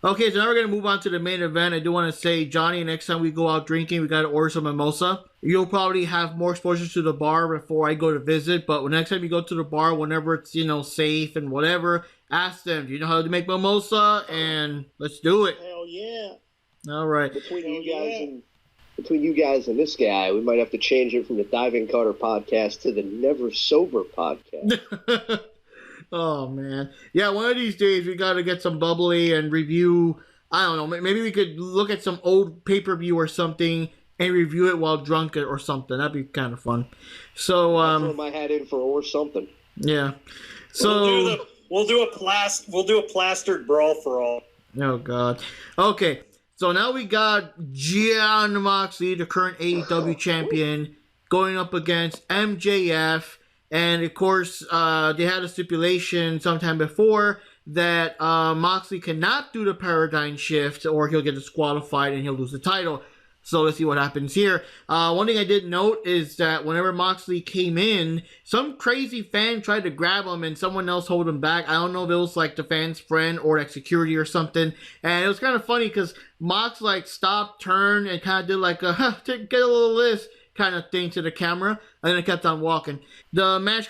Okay, so now we're going to move on to the main event. I do want to say, Johnny, next time we go out drinking, we got to order some mimosa. You'll probably have more exposure to the bar before I go to visit, but next time you go to the bar, whenever it's, safe and whatever, ask them, do you know how to make mimosa? And let's do it. Hell yeah. All right. Between you guys and this guy, we might have to change it from the Diving Carter podcast to the Never Sober podcast. Oh, man. Yeah, one of these days we got to get some bubbly and review. I don't know. Maybe we could look at some old pay-per-view or something and review it while drunk or something. That'd be kind of fun. So, I'll throw my hat in for or something. Yeah. So we'll do a plastered brawl for all. Oh, God. Okay. So now we got Jon Moxley, the current AEW champion, going up against MJF. And, of course, they had a stipulation sometime before that Moxley cannot do the paradigm shift or he'll get disqualified and he'll lose the title. So let's see what happens here. One thing I did note is that whenever Moxley came in, some crazy fan tried to grab him and someone else hold him back. I don't know if it was like the fan's friend or like security or something. And it was kind of funny because Mox like stopped, turned, and kind of did like a get a little list kind of thing to the camera, and then it kept on walking. The match,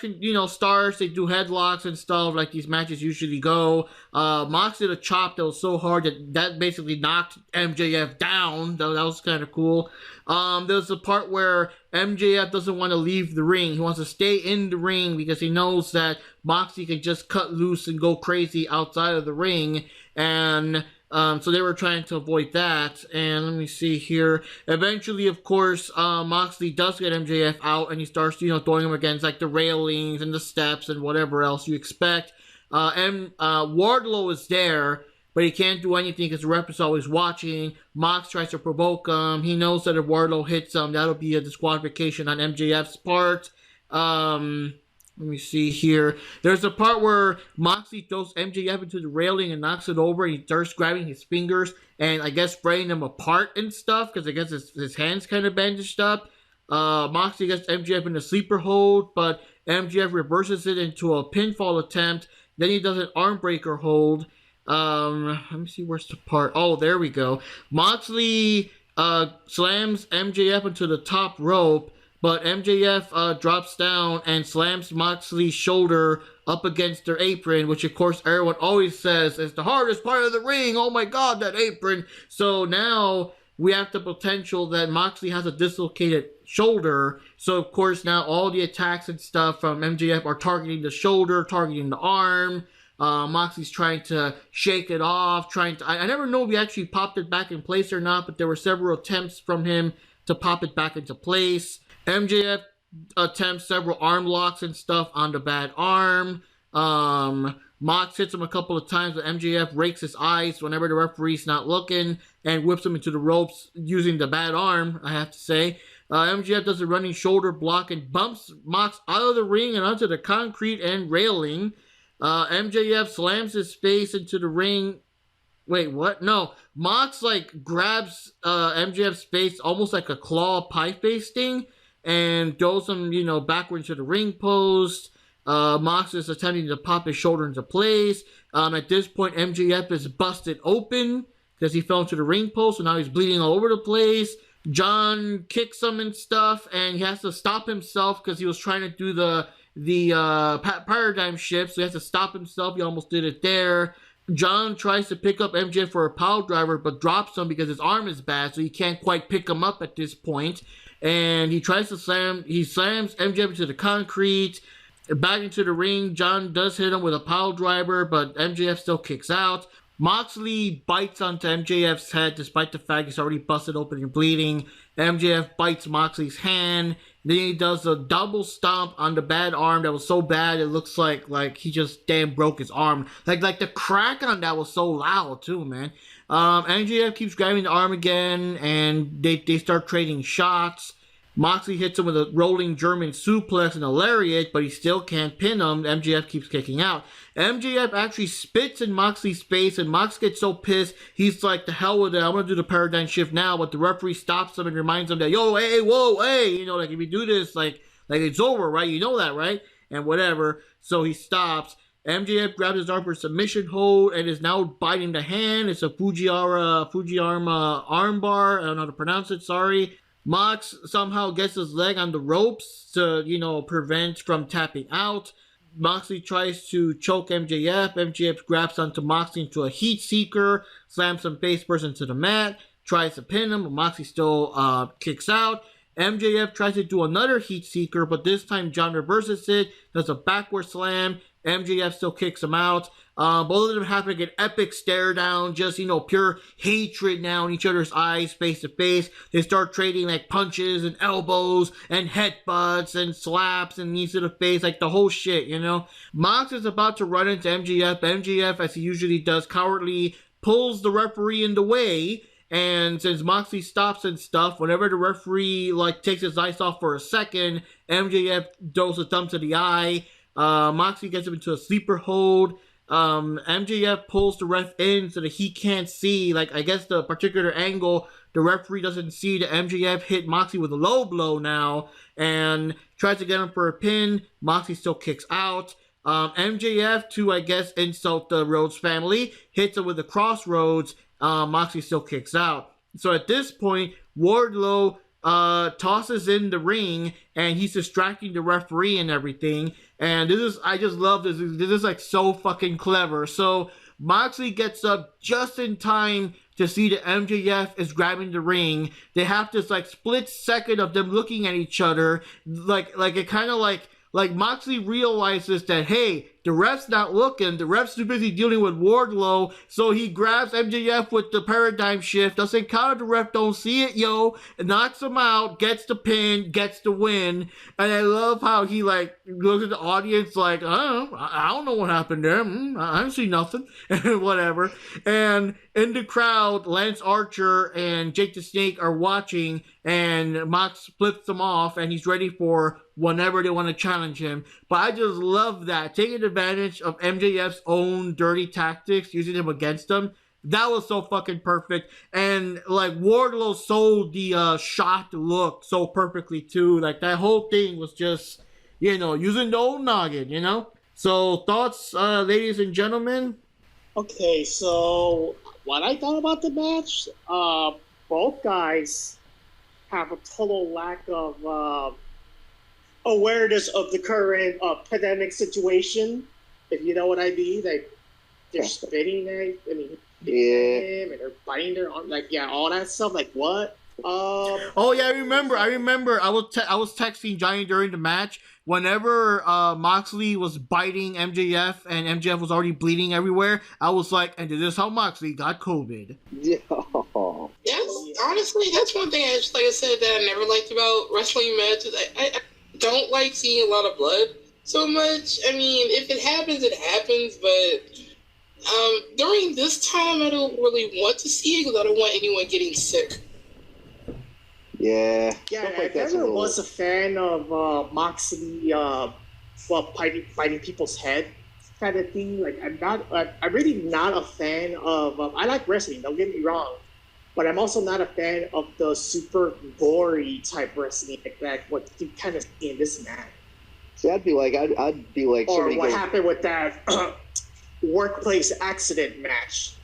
starts, they do headlocks and stuff like these matches usually go. Mox did a chop that was so hard that basically knocked MJF down. That was kind of cool. There's a part where MJF doesn't want to leave the ring. He wants to stay in the ring because he knows that Moxley can just cut loose and go crazy outside of the ring, and so they were trying to avoid that. And let me see here. Eventually, of course, Moxley does get MJF out, and he starts, throwing him against like the railings and the steps and whatever else you expect. Wardlow is there, but he can't do anything because the ref is always watching. Mox tries to provoke him. He knows that if Wardlow hits him, that'll be a disqualification on MJF's part. Let me see here. There's a part where Moxley throws MJF into the railing and knocks it over. And he starts grabbing his fingers and I guess spraying them apart and stuff because I guess his hands kind of bandaged up. Moxley gets MJF in a sleeper hold, but MJF reverses it into a pinfall attempt. Then he does an arm breaker hold. Let me see, where's the part? Oh, there we go. Moxley slams MJF into the top rope. But MJF drops down and slams Moxley's shoulder up against their apron, which of course everyone always says is the hardest part of the ring. Oh my God, that apron. So now we have the potential that Moxley has a dislocated shoulder. So of course now all the attacks and stuff from MJF are targeting the shoulder, targeting the arm. Moxley's trying to shake it off, I never know if he actually popped it back in place or not, but there were several attempts from him to pop it back into place. MJF attempts several arm locks and stuff on the bad arm. Mox hits him a couple of times, but MJF rakes his eyes whenever the referee's not looking and whips him into the ropes using the bad arm, I have to say. MJF does a running shoulder block and bumps Mox out of the ring and onto the concrete and railing. MJF slams his face into the ring. Wait, what? No. Mox grabs MJF's face almost like a claw pie face thing and throws him, backwards to the ring post. Mox is attempting to pop his shoulder into place. At this point, MJF is busted open because he fell into the ring post, and now he's bleeding all over the place. John kicks him and stuff, and he has to stop himself because he was trying to do the paradigm shift, so he has to stop himself. He almost did it there. John tries to pick up MJF for a pile driver, but drops him because his arm is bad, so he can't quite pick him up at this point. And he slams MJF into the concrete, back into the ring. John does hit him with a pile driver, but MJF still kicks out. Moxley bites onto MJF's head despite the fact he's already busted open and bleeding. MJF bites Moxley's hand. Then he does a double stomp on the bad arm that was so bad it looks like he just damn broke his arm. Like the crack on that was so loud too, man. MJF keeps grabbing the arm again, and they start trading shots. Moxley hits him with a rolling German suplex and a lariat, but he still can't pin him. MJF keeps kicking out. MJF actually spits in Moxley's face, and Mox gets so pissed, he's like, the hell with it, I'm going to do the paradigm shift now, but the referee stops him and reminds him that, yo, hey, whoa, hey, if you do this, like it's over, right? You know that, right? And whatever. So he stops. MJF grabs his arm for submission hold and is now biting the hand. It's a Fujiyama armbar. I don't know how to pronounce it, sorry. Mox somehow gets his leg on the ropes to, prevent from tapping out. Moxley tries to choke MJF. MJF grabs onto Moxley into a heat seeker, slams him face first into the mat, tries to pin him, but Moxley still kicks out. MJF tries to do another heat seeker, but this time John reverses it, does a backward slam. MJF still kicks him out. Both of them have like an epic stare down, just, pure hatred now in each other's eyes, face to face. They start trading like punches and elbows and headbutts and slaps and knees to the face, like the whole shit, Mox is about to run into MJF. MJF, as he usually does, cowardly pulls the referee in the way. And since Moxley stops and stuff, whenever the referee takes his eyes off for a second, MJF throws a thumb to the eye. Moxley gets him into a sleeper hold. MJF pulls the ref in so that he can't see, I guess the particular angle the referee doesn't see that MJF hit Moxley with a low blow now and tries to get him for a pin. Moxley still kicks out. MJF, to I guess insult the Rhodes family, hits him with the crossroads. Moxley still kicks out. So at this point, Wardlow tosses in the ring and he's distracting the referee and everything. And I just love this. This is so fucking clever. So Moxley gets up just in time to see that MJF is grabbing the ring. They have this split second of them looking at each other. It kind of Moxley realizes that, hey, the ref's not looking. The ref's too busy dealing with Wardlow. So he grabs MJF with the paradigm shift. Doesn't count, the ref don't see it, knocks him out, gets the pin, gets the win. And I love how he, looks at the audience I don't know what happened there. I didn't see nothing. And whatever. And in the crowd, Lance Archer and Jake the Snake are watching. And Mox flips them off. And he's ready for whenever they want to challenge him. But I just love that. Taking advantage of MJF's own dirty tactics, using him against him. That was so fucking perfect. And Wardlow sold the shocked look so perfectly too. That whole thing was just, using the old noggin, So thoughts, ladies and gentlemen? Okay, so what I thought about the match, both guys have a total lack of awareness of the current pandemic situation, if you know what I mean. They're spitting at him, and they're biting their arm, all that stuff. What? Oh yeah, I remember. I was texting Johnny during the match. Whenever Moxley was biting MJF and MJF was already bleeding everywhere, I was like, and this is how Moxley got COVID. Yeah. Yes, honestly, that's one thing I said that I never liked about wrestling matches. I don't like seeing a lot of blood so much. I mean, if it happens, it happens, but during this time, I don't really want to see it because I don't want anyone getting sick. Yeah. Yeah, I never was a fan of Moxley, biting people's head kind of thing. I'm really not a fan of. I like wrestling. Don't get me wrong, but I'm also not a fan of the super gory type wrestling what you kind of see in this match. See, I'd be like or what happened with that workplace accident match.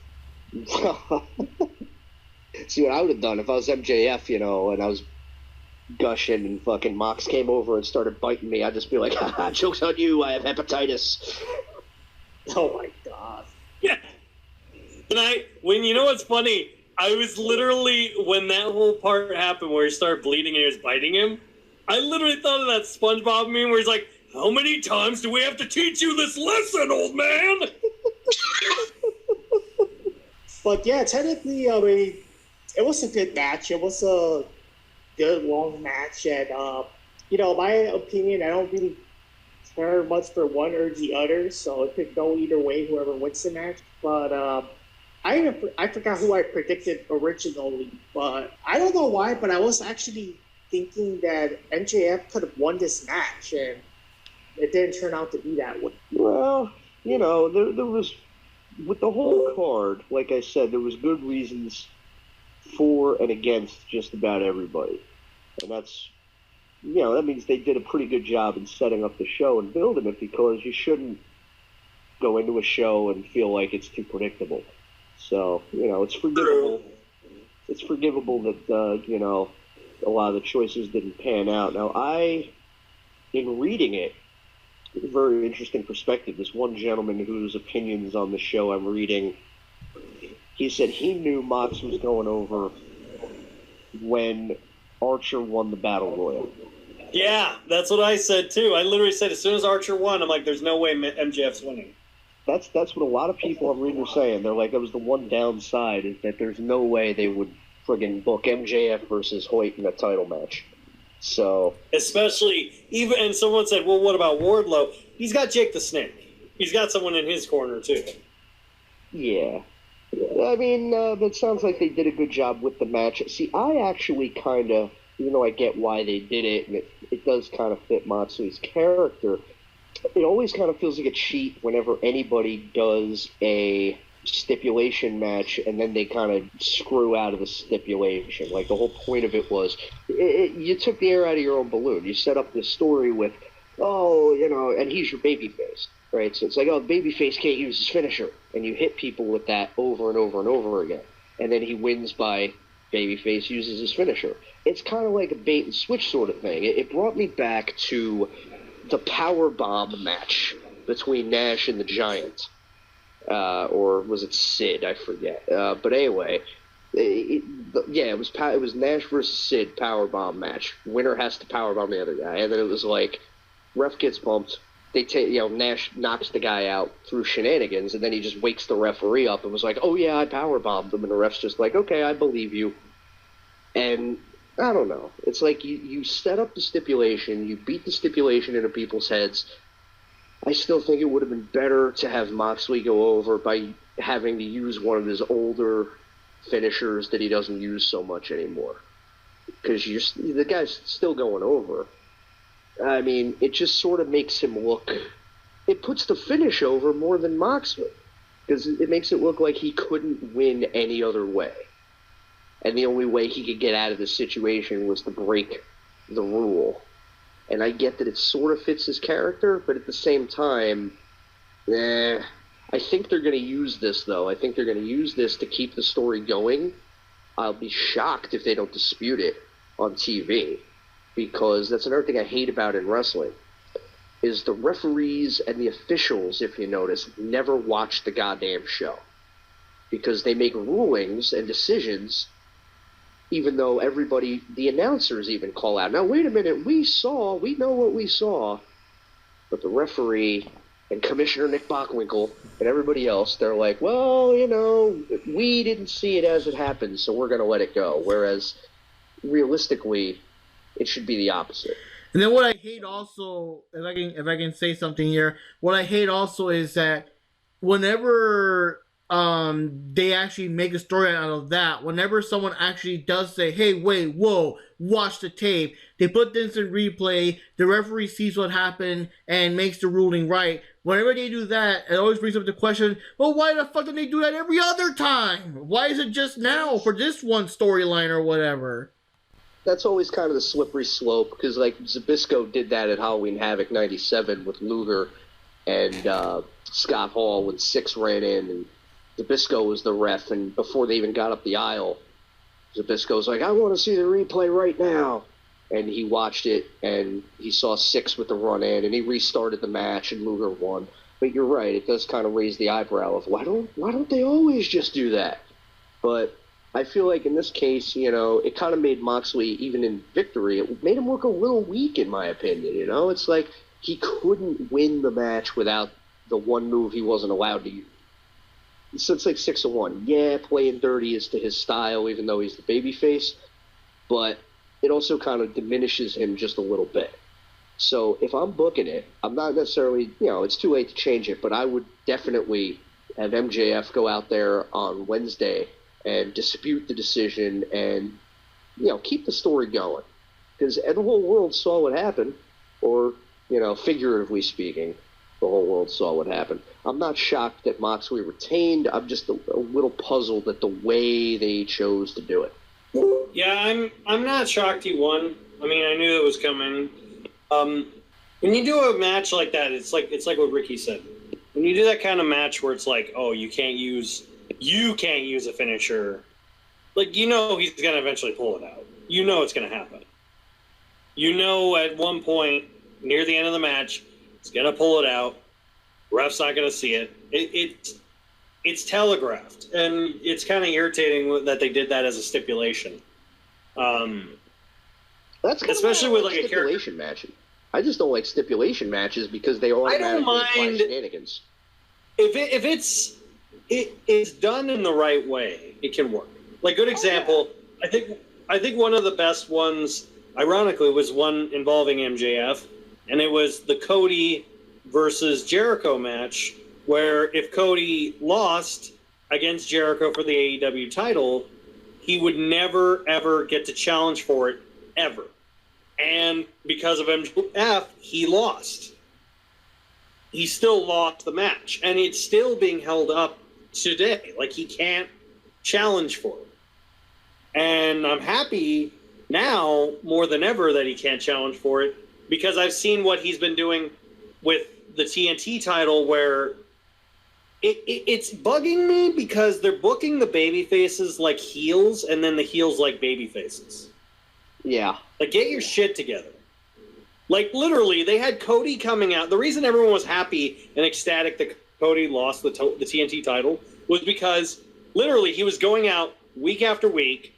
See what I would have done if I was MJF, and I was gushing and fucking Mox came over and started biting me. I'd just be like, haha, joke's on you, I have hepatitis. Oh my god. Yeah. And you know what's funny? I was literally, when that whole part happened where he started bleeding and he was biting him, I literally thought of that SpongeBob meme where he's like, how many times do we have to teach you this lesson, old man? But yeah, technically, I mean, it was a good match. It was a good long match, and my opinion, I don't really care much for one or the other, so it could go either way, whoever wins the match. But I forgot who I predicted originally, but I don't know why, but I was actually thinking that MJF could have won this match, and it didn't turn out to be that way. Well, there was, with the whole card, like I said, there was good reasons for and against just about everybody. And that's, that means they did a pretty good job in setting up the show and building it, because you shouldn't go into a show and feel like it's too predictable. So, it's forgivable. It's forgivable that, a lot of the choices didn't pan out. Now, in reading it, a very interesting perspective. This one gentleman whose opinions on the show I'm reading, he said he knew Mox was going over when Archer won the Battle Royal. Yeah, that's what I said too. I literally said as soon as Archer won, I'm like, there's no way MJF's winning. That's what a lot of people I'm reading are saying. They're like, that was the one downside, is that there's no way they would friggin' book MJF versus Hoyt in a title match. So, especially and someone said, well, what about Wardlow? He's got Jake the Snake. He's got someone in his corner too. Yeah. I mean, that sounds like they did a good job with the match. See, I actually kind of, even though I get why they did it, and it does kind of fit Matsui's character, it always kind of feels like a cheat whenever anybody does a stipulation match and then they kind of screw out of the stipulation. Like, the whole point of it was you took the air out of your own balloon. You set up this story with, and he's your babyface, right? So it's like, the babyface can't use his finisher, and you hit people with that over and over and over again, and then he wins by babyface uses his finisher. It's kind of like a bait and switch sort of thing. It brought me back to the power bomb match between Nash and the Giant. Or was it Sid? I forget. But anyway, it was Nash versus Sid powerbomb match. Winner has to powerbomb the other guy, and then it was like ref gets bumped. They Nash knocks the guy out through shenanigans, and then he just wakes the referee up and was like, "Oh yeah, I powerbombed him," and the ref's just like, "Okay, I believe you." And I don't know. It's like you set up the stipulation, you beat the stipulation into people's heads. I still think it would have been better to have Moxley go over by having to use one of his older finishers that he doesn't use so much anymore. Because the guy's still going over. I mean, it just sort of makes him look... It puts the finish over more than Moxley. Because it makes it look like he couldn't win any other way. And the only way he could get out of the situation was to break the rule. And I get that it sort of fits his character, but at the same time, I think they're going to use this, though. I think they're going to use this to keep the story going. I'll be shocked if they don't dispute it on TV, because that's another thing I hate about in wrestling, is the referees and the officials, if you notice, never watch the goddamn show. Because they make rulings and decisions even though the announcers even call out, now wait a minute, we know what we saw. But the referee and Commissioner Nick Bockwinkel and everybody else, they're like, well, we didn't see it as it happened, so we're going to let it go. Whereas, realistically, it should be the opposite. And then what I hate also, if I can say something here, what I hate also is that whenever they actually make a story out of that, whenever someone actually does say, hey, wait, whoa, watch the tape, they put this in replay, the referee sees what happened and makes the ruling right. Whenever they do that, it always brings up the question, well, why the fuck don't they do that every other time? Why is it just now for this one storyline or whatever? That's always kind of the slippery slope, because like Zbyszko did that at Halloween Havoc 97 with Luger and Scott Hall when Six ran in, and Zbyszko was the ref, and before they even got up the aisle, Zbyszko's like, I want to see the replay right now. And he watched it, and he saw Six with the run in, and he restarted the match, and Luger won. But you're right, it does kind of raise the eyebrow of, why don't they always just do that? But I feel like in this case, it kind of made Moxley, even in victory, it made him look a little weak, in my opinion, It's like he couldn't win the match without the one move he wasn't allowed to use. So it's like 6-1. Yeah, playing dirty is to his style, even though he's the babyface, but it also kind of diminishes him just a little bit. So if I'm booking it, I'm not necessarily, it's too late to change it, but I would definitely have MJF go out there on Wednesday and dispute the decision and, keep the story going. Because the whole world saw what happened, or, figuratively speaking, the whole world saw what happened. I'm not shocked that Moxley retained. I'm just a little puzzled at the way they chose to do it. Yeah, I'm not shocked he won. I mean, I knew it was coming. When you do a match like that, it's like what Ricky said. when you do that kind of match where it's like, oh, you can't use a finisher, like, you know he's going to eventually pull it out. You know it's going to happen. You know at one point, near the end of the match, he's going to pull it out. Ref's not going to see it. It's telegraphed, and it's kind of irritating that they did that as a stipulation. That's kind especially of with like a stipulation match. I just don't like stipulation matches because they automatically imply shenanigans. If it's done in the right way, it can work. Like, good example, I think one of the best ones, ironically, was one involving MJF, and it was the Cody versus Jericho match, where if Cody lost against Jericho for the AEW title, he would never, ever get to challenge for it, ever. And because of MJF, he lost. He still lost the match, and it's still being held up today. Like, he can't challenge for it. And I'm happy now, more than ever, that he can't challenge for it, because I've seen what he's been doing with the TNT title, where it's bugging me because they're booking the baby faces like heels, and then the heels like baby faces. Yeah. Like, get your shit together. Like, literally, they had Cody coming out. The reason everyone was happy and ecstatic that Cody lost the TNT title was because, literally, he was going out week after week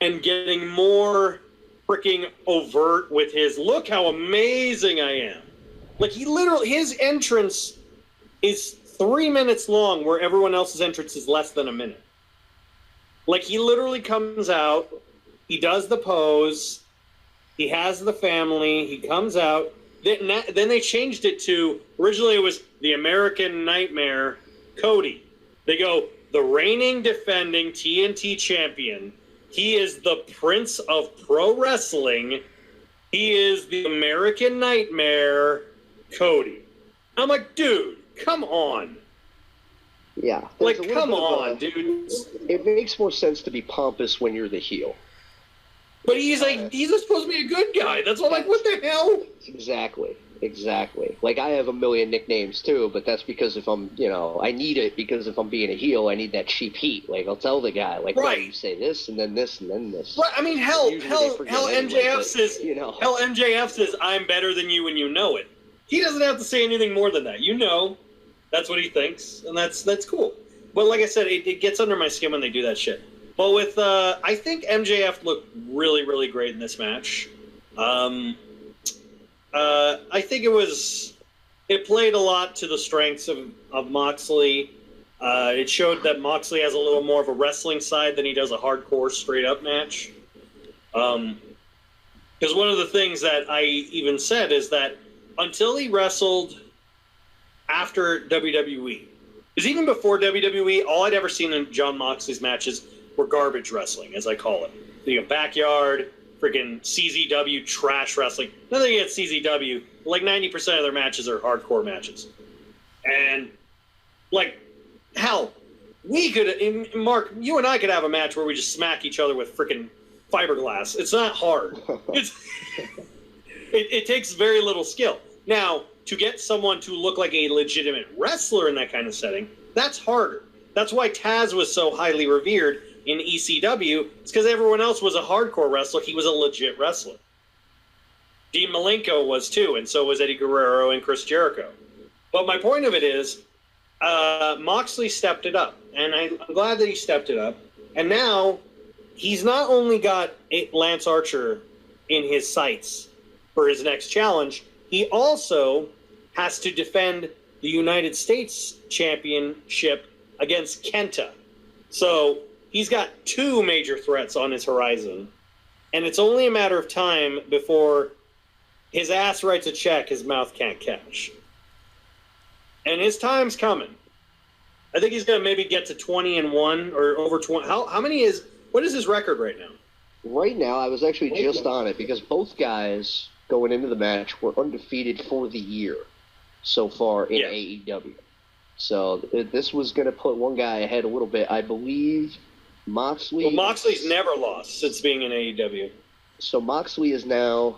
and getting more freaking overt with his, look how amazing I am. Like, his entrance is 3 minutes long, where everyone else's entrance is less than a minute. Like, he literally comes out, he does the pose, he has the family, he comes out. Then they changed it to, originally it was the American Nightmare, Cody. They go, the reigning defending TNT champion. He is the Prince of Pro Wrestling. He is the American Nightmare, Cody. I'm like, dude, come on. Yeah. Like, come on, dude. It makes more sense to be pompous when you're the heel. But he's supposed to be a good guy. That's all. Like, what the hell? Exactly. Like, I have a million nicknames too, but that's because if I'm, I need it because if I'm being a heel, I need that cheap heat. Like, I'll tell the guy, like, right, you say this and then this and then this. Right. I mean, hell, MJF says, MJF says, I'm better than you and you know it. He doesn't have to say anything more than that. You know, that's what he thinks, and that's cool. But like I said, it gets under my skin when they do that shit. But with, I think MJF looked really, really great in this match. I think it played a lot to the strengths of Moxley. It showed that Moxley has a little more of a wrestling side than he does a hardcore straight-up match. Because one of the things that I even said is that until he wrestled after WWE, because even before WWE, all I'd ever seen in Jon Moxley's matches were garbage wrestling, as I call it. You know, backyard, freaking CZW trash wrestling. Nothing against CZW. Like 90% of their matches are hardcore matches. And, like, hell, we could, Mark, you and I could have a match where we just smack each other with freaking fiberglass. It's not hard. It takes very little skill. Now, to get someone to look like a legitimate wrestler in that kind of setting, that's harder. That's why Taz was so highly revered in ECW. It's because everyone else was a hardcore wrestler. He was a legit wrestler. Dean Malenko was too, and so was Eddie Guerrero and Chris Jericho. But my point of it is, Moxley stepped it up, and I'm glad that he stepped it up. And now, he's not only got Lance Archer in his sights for his next challenge, he also has to defend the United States Championship against Kenta. So he's got two major threats on his horizon, and it's only a matter of time before his ass writes a check his mouth can't cash. And his time's coming. I think he's going to maybe get to 20-1 or over 20. What is his record right now? Right now, I was actually just on it because both guys going into the match were undefeated for the year so far in AEW. So this was going to put one guy ahead a little bit. I believe Moxley... Well, Moxley's never lost since being in AEW. So Moxley is now,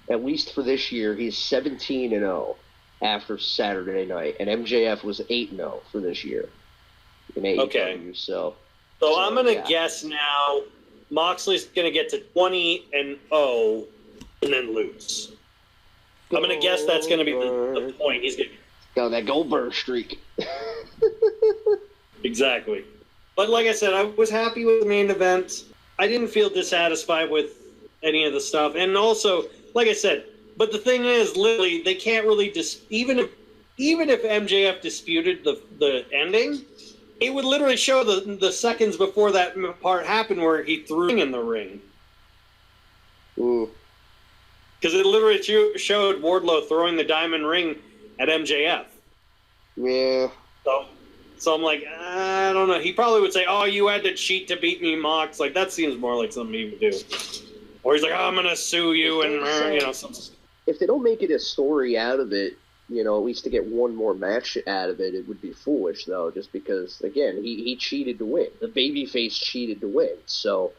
at least for this year, he's 17-0. after Saturday night, and MJF was 8-0 for this year in AEW. Okay. So I'm gonna guess now. Moxley's gonna get to 20-0 and then lose. I'm gonna guess that's gonna be the point. He's gonna go that Goldberg streak. Exactly. But like I said, I was happy with the main event. I didn't feel dissatisfied with any of the stuff, and also, like I said, but the thing is, literally, they can't really even if MJF disputed the ending, it would literally show the seconds before that part happened where he threw in the ring. Ooh. Because it literally showed Wardlow throwing the diamond ring at MJF. Yeah. So I'm like, I don't know. He probably would say, "Oh, you had to cheat to beat me, Mox." Like that seems more like something he would do. Or he's like, "Oh, I'm gonna sue you," and something. If they don't make it a story out of it, at least to get one more match out of it, it would be foolish though. Just because, again, he cheated to win. The babyface cheated to win. So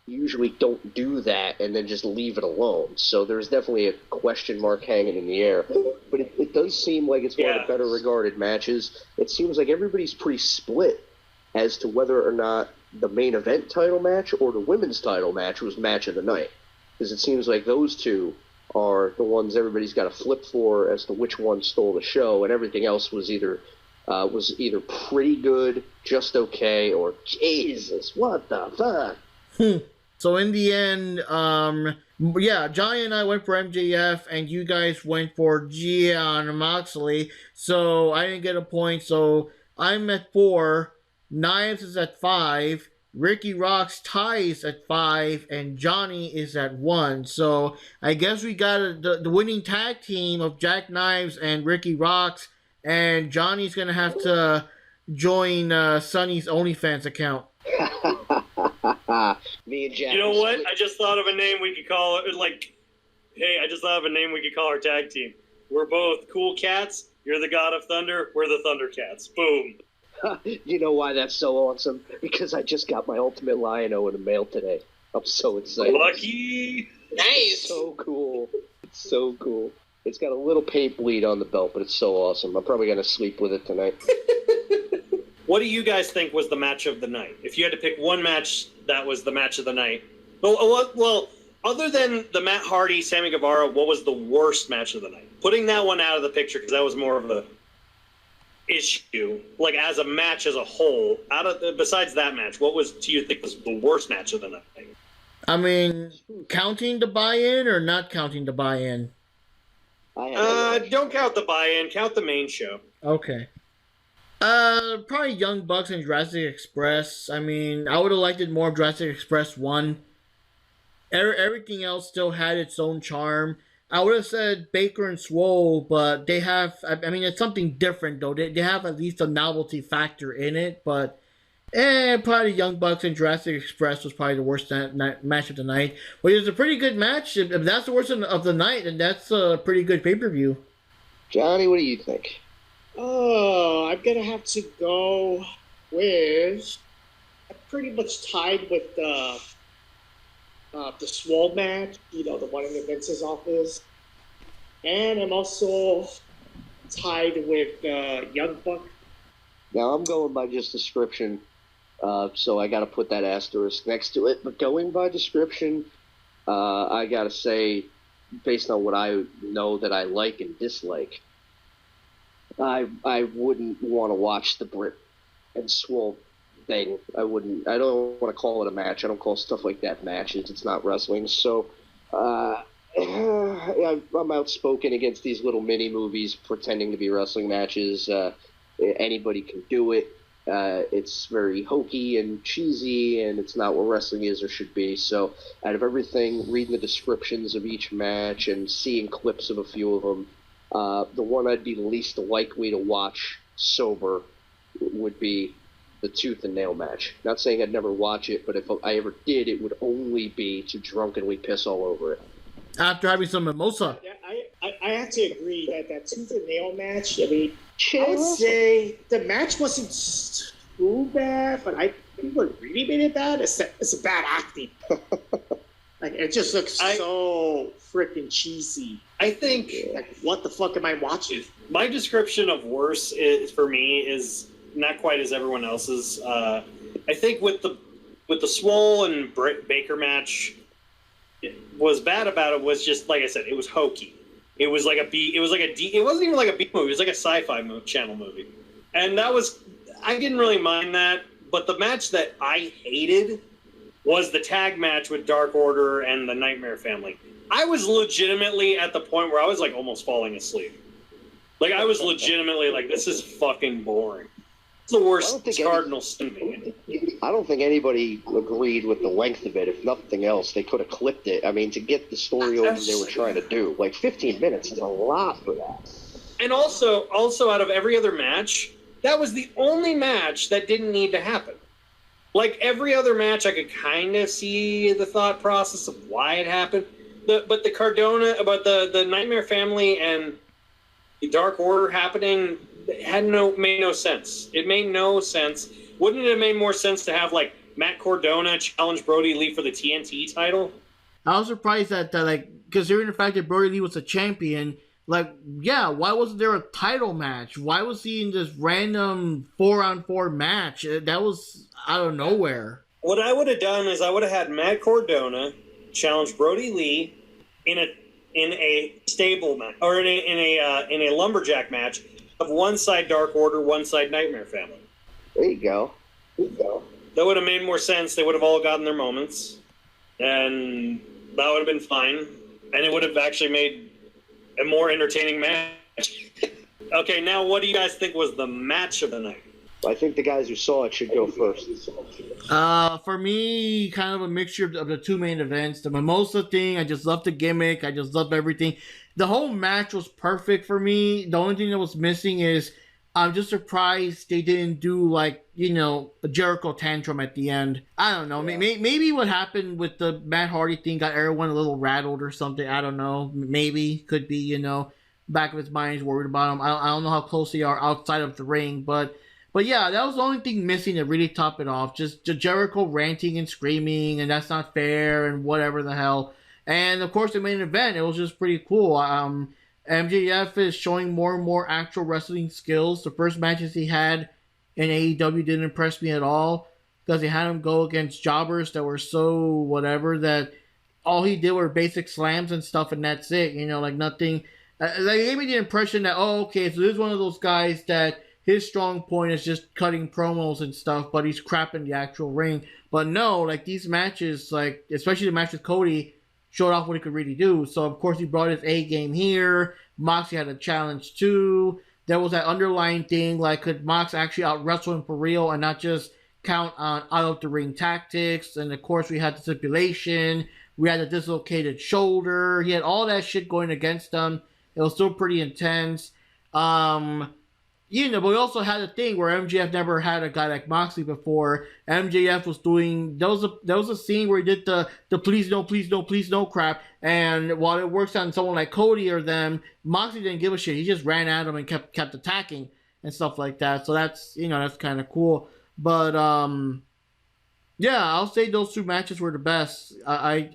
usually don't do that and then just leave it alone. So there's definitely a question mark hanging in the air. But it does seem like it's one of the better regarded matches. It seems like everybody's pretty split as to whether or not the main event title match or the women's title match was match of the night. Because it seems like those two are the ones everybody's got to flip for as to which one stole the show, and everything else was either pretty good, just okay, or Jesus, what the fuck? So in the end, Johnny and I went for MJF, and you guys went for Gian Moxley. So I didn't get a point. So I'm at 4. Knives is at 5. Ricky Rock's ties at 5, and Johnny is at 1. So I guess we got the winning tag team of Jack Knives and Ricky Rocks, and Johnny's gonna have to join Sonny's OnlyFans account. Me and Jack. You know what? I just thought of a name we could call it. I just thought of a name we could call our tag team. We're both Cool Cats. You're the God of Thunder. We're the Thundercats. Boom. You know why that's so awesome? Because I just got my Ultimate Lion-O in the mail today. I'm so excited. Lucky. Nice. So cool. It's so cool. It's got a little paint bleed on the belt, but it's so awesome. I'm probably going to sleep with it tonight. What do you guys think was the match of the night? If you had to pick one match that was the match of the night. Well, other than the Matt Hardy, Sammy Guevara, what was the worst match of the night? Putting that one out of the picture, because that was more of a issue. Like, as a match as a whole, besides that match, what do you think was the worst match of the night? I mean, counting the buy-in or not counting the buy-in? Don't count the buy-in. Count the main show. Okay. Probably Young Bucks and Jurassic Express. I mean, I would have liked it more if Jurassic Express won. Everything else still had its own charm. I would have said Baker and Swole, but they have, I mean, it's something different, though. They have at least a novelty factor in it, but probably Young Bucks and Jurassic Express was probably the worst match of the night. But it was a pretty good match. If that's the worst of the night, then that's a pretty good pay-per-view. Johnny, what do you think? Oh, I'm going to have to go with... I'm pretty much tied with the Swole match, the one in Vince's office. And I'm also tied with Young Buck. Now, I'm going by just description, so I got to put that asterisk next to it. But going by description, I got to say, based on what I know that I like and dislike, I wouldn't want to watch the Britt and Swole thing. I don't want to call it a match. I don't call stuff like that matches. It's not wrestling. So I'm outspoken against these little mini movies pretending to be wrestling matches. Anybody can do it. It's very hokey and cheesy, and it's not what wrestling is or should be. So out of everything, reading the descriptions of each match and seeing clips of a few of them, the one I'd be least likely to watch sober would be the Tooth and Nail match. Not saying I'd never watch it, but if I ever did, it would only be to drunkenly piss all over it. After having some mimosa. Yeah, I have to agree that Tooth and Nail match, I mean, I would say the match wasn't too bad, but I think what really made it bad is it's a bad acting. Like, it just looks so freaking cheesy. I think... Like, what the fuck am I watching? My description of worse is, for me, is not quite as everyone else's. I think with the Swole and Baker match, was bad about it was just, like I said, it was hokey. It was like a B. It was like a D. It wasn't even like a B movie. It was like a sci-fi channel movie, and that was. I didn't really mind that, but the match that I hated was the tag match with Dark Order and the Nightmare Family. I was legitimately at the point where I was like almost falling asleep. Like I was legitimately like, this is fucking boring. It's the worst Cardinal sin. I don't think anybody agreed with the length of it. If nothing else, they could have clipped it. I mean, to get the story over they were trying to do, like 15 minutes is a lot for that. And also out of every other match, that was the only match that didn't need to happen. Like every other match, I could kind of see the thought process of why it happened. But the Cardona, about the Nightmare Family and the Dark Order happening, made no sense. It made no sense. Wouldn't it have made more sense to have like Matt Cardona challenge Brody Lee for the TNT title? I was surprised that like, considering the fact that Brody Lee was a champion, like, yeah, why wasn't there a title match? Why was he in this random 4-on-4 match? That was out of nowhere. What I would have done is I would have had Matt Cardona challenge Brody Lee in a stable match, or in a lumberjack match of one side Dark Order, one side Nightmare Family. There you go. That would have made more sense. They would have all gotten their moments, and that would have been fine, and it would have actually made a more entertaining match. Okay, now what do you guys think was the match of the night? I think the guys who saw it should go first. For me, kind of a mixture of the two main events. The Mimosa thing, I just love the gimmick. I just love everything. The whole match was perfect for me. The only thing that was missing is I'm just surprised they didn't do, like, you know, a Jericho tantrum at the end. I don't know. Yeah. Maybe what happened with the Matt Hardy thing got everyone a little rattled or something. I don't know. Maybe. Could be, you know, back of his mind is worried about him. I don't know how close they are outside of the ring, But yeah, that was the only thing missing to really top it off. Just Jericho ranting and screaming, and that's not fair, and whatever the hell. And of course, the main event, it was just pretty cool. MJF is showing more and more actual wrestling skills. The first matches he had in AEW didn't impress me at all, because he had him go against jobbers that were so whatever that all he did were basic slams and stuff, and that's it. You know, like nothing. They gave me the impression that, oh, okay, so this is one of those guys that his strong point is just cutting promos and stuff, but he's crap in the actual ring. But no, like these matches, like especially the match with Cody, showed off what he could really do. So of course he brought his A game here. Moxley had a challenge too. There was that underlying thing, like could Mox actually out wrestle him for real and not just count on out of the ring tactics? And of course we had the stipulation. We had a dislocated shoulder. He had all that shit going against him. It was still pretty intense. You know, but we also had a thing where MJF never had a guy like Moxley before. MJF was doing, there was a scene where he did the please no crap, and while it works on someone like Cody or them, Moxley didn't give a shit. He just ran at him and kept attacking and stuff like that. So that's, you know, that's kind of cool. But yeah, I'll say those two matches were the best. I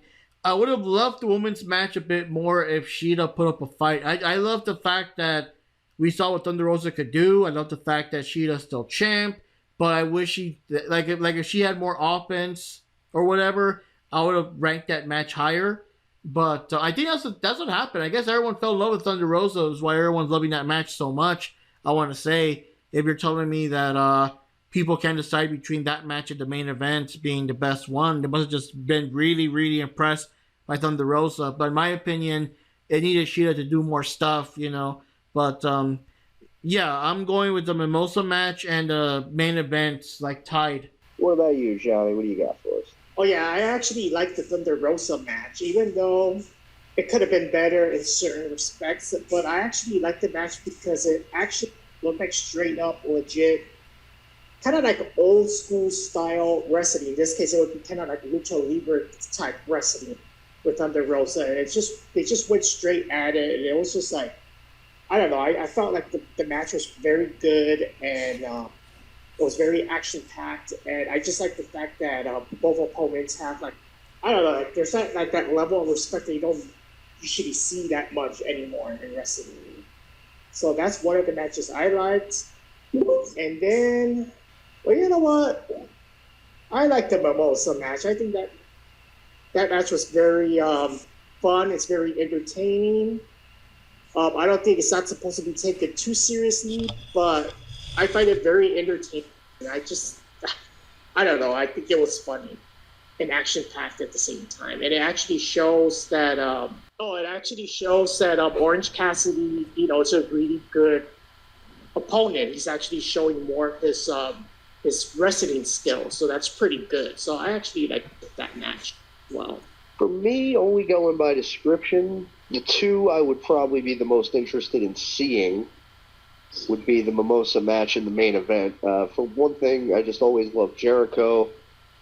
would have loved the women's match a bit more if Sheeta put up a fight. I love the fact that we saw what Thunder Rosa could do. I love the fact that Sheeta's still champ, but I wish she if she had more offense or whatever, I would have ranked that match higher. But I think that's what happened. I guess everyone fell in love with Thunder Rosa, is why everyone's loving that match so much. I want to say, if you're telling me that people can decide between that match and the main event being the best one, they must have just been really, really impressed by Thunder Rosa. But in my opinion, it needed Sheeta to do more stuff, you know. But, yeah, I'm going with the Mimosa match and the main event, like, tied. What about you, Johnny? What do you got for us? Oh, yeah, I actually like the Thunder Rosa match, even though it could have been better in certain respects. But I actually like the match because it actually looked like straight up, legit, kind of like old school style wrestling. In this case, it would be kind of like Lucha Libre type wrestling with Thunder Rosa. And they just went straight at it, and it was just like, I don't know. I felt like the match was very good, and it was very action-packed. And I just like the fact that both opponents have, like, I don't know, like, there's not like that level of respect that you don't usually see that much anymore in wrestling. So that's one of the matches I liked. And then, well, you know what? I like the Mimosa match. I think that match was very fun. It's very entertaining. I don't think it's not supposed to be taken too seriously, but I find it very entertaining. I don't know. I think it was funny and action-packed at the same time, and it actually shows that. Orange Cassidy, is a really good opponent. He's actually showing more of his wrestling skills, so that's pretty good. So I actually like that match as well. For me, only going by description, the two I would probably be the most interested in seeing would be the Mimosa match in the main event. For one thing, I just always loved Jericho,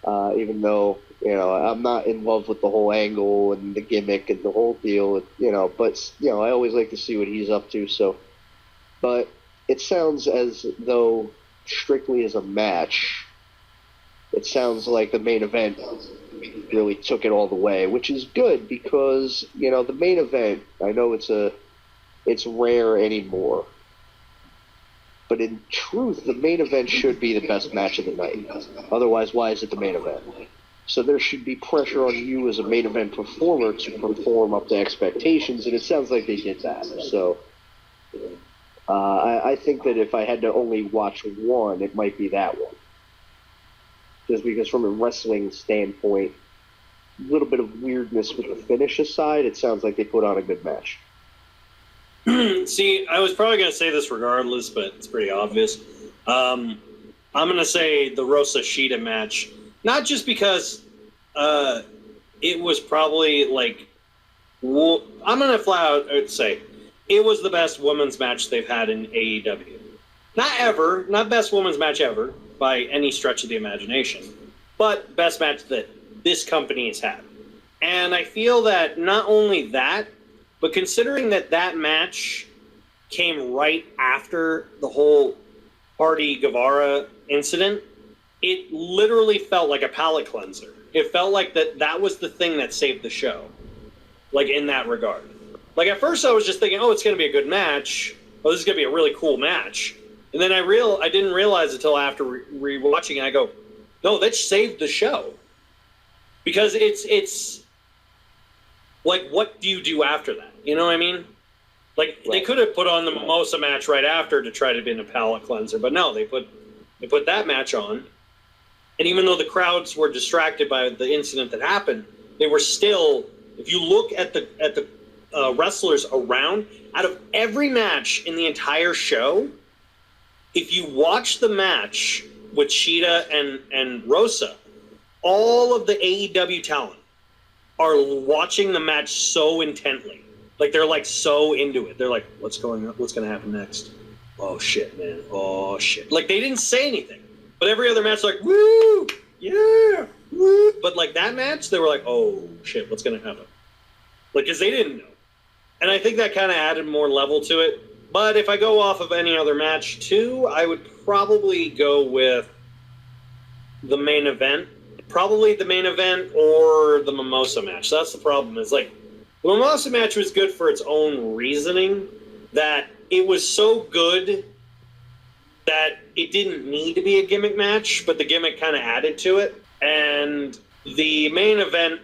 even though, I'm not in love with the whole angle and the gimmick and the whole deal, but, I always like to see what he's up to. So, but it sounds as though strictly as a match, it sounds like the main event really took it all the way, which is good because, the main event, I know it's rare anymore. But in truth, the main event should be the best match of the night. Otherwise, why is it the main event? So there should be pressure on you as a main event performer to perform up to expectations, and it sounds like they did that. So I think that if I had to only watch one, it might be that one. Just because from a wrestling standpoint, a little bit of weirdness with the finish aside, it sounds like they put on a good match. See, I was probably going to say this regardless, but it's pretty obvious. I'm going to say the Rosa Shida match, not just because it was probably I'm going to flat out say it was the best women's match they've had in AEW. Not best women's match ever by any stretch of the imagination, but best match that this company has had. And I feel that not only that, but considering that match came right after the whole Hardy Guevara incident, it literally felt like a palate cleanser. It felt like that was the thing that saved the show, in that regard. At first I was just thinking, it's going to be a good match. Oh, this is going to be a really cool match. And then I didn't realize until after rewatching it, I go, no, that saved the show. Because it's what do you do after that? You know what I mean? They could have put on the Mimosa match right after to try to be in a palate cleanser, but no, they put that match on. And even though the crowds were distracted by the incident that happened, they were still. If you look at the wrestlers around, out of every match in the entire show, if you watch the match with Shida and Rosa, all of the AEW talent are watching the match so intently. They're so into it. They're like, what's going on? What's going to happen next? Oh shit, man. Oh shit. They didn't say anything. But every other match, woo, yeah, woo. But that match, they were like, oh shit, what's going to happen? Because they didn't know. And I think that kind of added more level to it. But if I go off of any other match too, I would probably go with the main event. Probably the main event or the Mimosa match. That's the problem. Is the Mimosa match was good for its own reasoning, that it was so good that it didn't need to be a gimmick match, but the gimmick kind of added to it. And the main event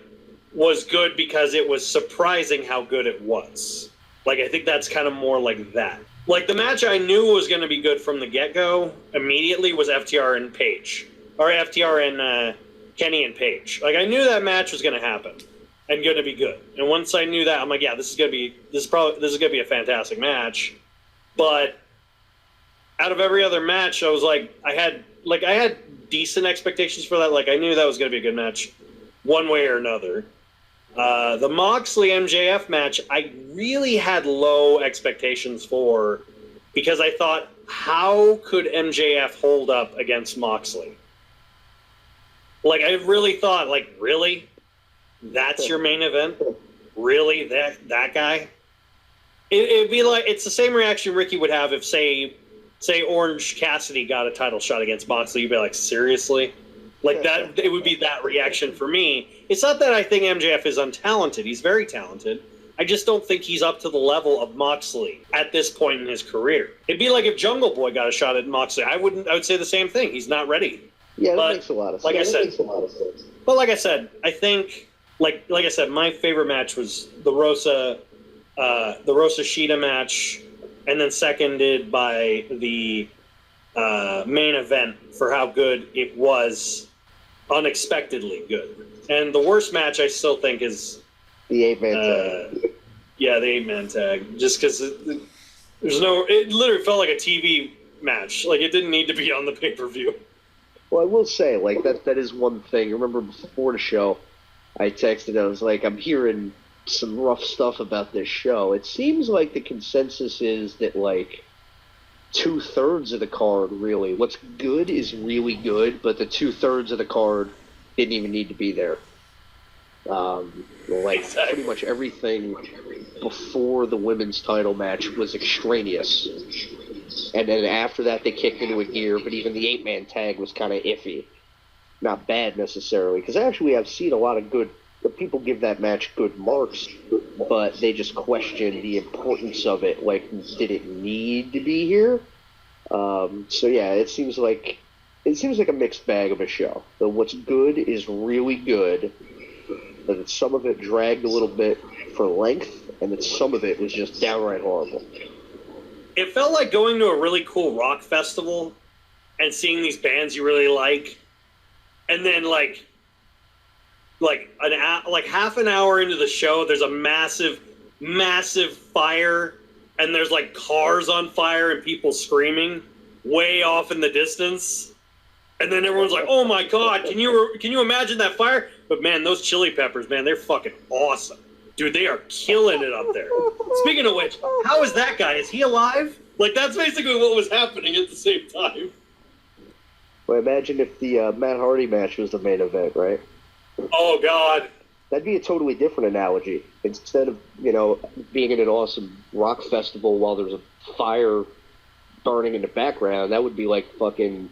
was good because it was surprising how good it was. I think that's kind of more like that. The match I knew was going to be good from the get-go immediately was FTR and Paige. Or FTR and Kenny and Paige. I knew that match was going to happen and going to be good. And once I knew that, I'm like, yeah, this is going to be a fantastic match. But out of every other match, I was I had decent expectations for that. I knew that was going to be a good match one way or another. The Moxley MJF match, I really had low expectations for, because I thought, how could MJF hold up against Moxley? I really thought, really? That's your main event? Really? That guy? It'd be it's the same reaction Ricky would have if, say Orange Cassidy got a title shot against Moxley. You'd be like, seriously? That, it would be that reaction for me. It's not that I think MJF is untalented. He's very talented. I just don't think he's up to the level of Moxley at this point in his career. It'd be like if Jungle Boy got a shot at Moxley. I would say the same thing. He's not ready. Yeah, that makes a lot of sense. Like I said, but like I said, I think like I said, my favorite match was the Rosa Shida match, and then seconded by the main event for how good it was, unexpectedly good. And the worst match I still think is the 8-man tag. Yeah, the 8-man tag. Just because it literally felt like a TV match. Like, it didn't need to be on the pay-per-view. Well, I will say, like, that is one thing. I remember before the show, I texted, I was like, I'm hearing some rough stuff about this show. It seems like the consensus is that, like, 2/3 of the card, really, what's good is really good, but the 2/3 of the card didn't even need to be there. Pretty much everything before the women's title match was extraneous. And then after that, they kicked into a gear, but even the 8-man tag was kind of iffy. Not bad, necessarily, because actually I've seen a lot of good... People give that match good marks, but they just question the importance of it. Like, did it need to be here? So yeah, it seems like a mixed bag of a show. But what's good is really good, but some of it dragged a little bit for length, and then some of it was just downright horrible. It felt like going to a really cool rock festival and seeing these bands you really like, and then like half an hour into the show, there's a massive fire, and there's like cars on fire and people screaming way off in the distance, and then everyone's like, "Oh my god, can you imagine that fire?" But man, those Chili Peppers, man, they're fucking awesome, dude. They are killing it up there. Speaking of which, how is that guy? Is he alive? Like, that's basically what was happening at the same time. Well, imagine if the Matt Hardy match was the main event, right? Oh god. That'd be a totally different analogy. Instead of, being in an awesome rock festival while there's a fire burning in the background, that would be like fucking,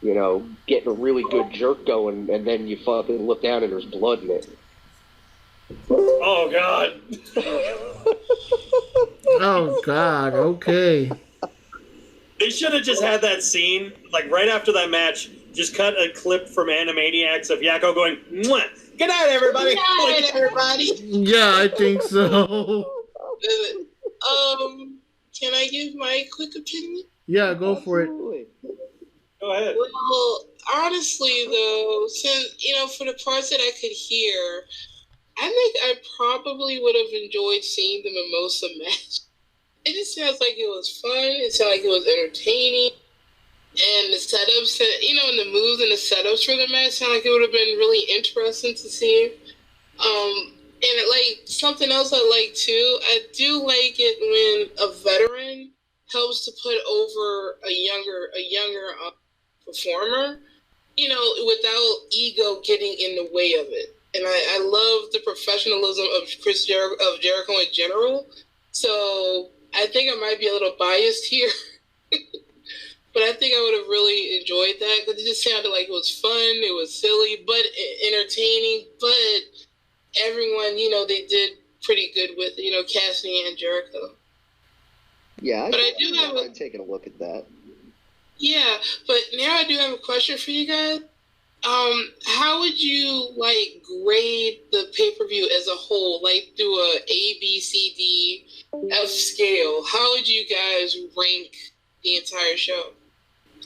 getting a really good jerk going, and then you fucking look down and there's blood in it. Oh god. Oh god, okay. They should have just had that scene, like right after that match, just cut a clip from Animaniacs of Yakko going, "Mwah! Good night, everybody." Good night, everybody. Yeah, I think so. Can I give my quick opinion? Yeah, go for it. Go ahead. Well, honestly, though, since, for the parts that I could hear, I think I probably would have enjoyed seeing the Mimosa match. It just sounds like it was fun. It sounded like it was entertaining. And the setups, and the moves and the setups for the match sound like it would have been really interesting to see. And like something else I like too, I do like it when a veteran helps to put over a younger performer, without ego getting in the way of it. And I love the professionalism of Jericho in general. So I think I might be a little biased here. But I think I would have really enjoyed that because it just sounded like it was fun, it was silly, but entertaining. But everyone, they did pretty good with, Cassidy and Jericho. Yeah, but I do have taking a look at that. Yeah, but now I do have a question for you guys. How would you grade the pay-per-view as a whole, through a A, B, C, D, F scale? How would you guys rank the entire show?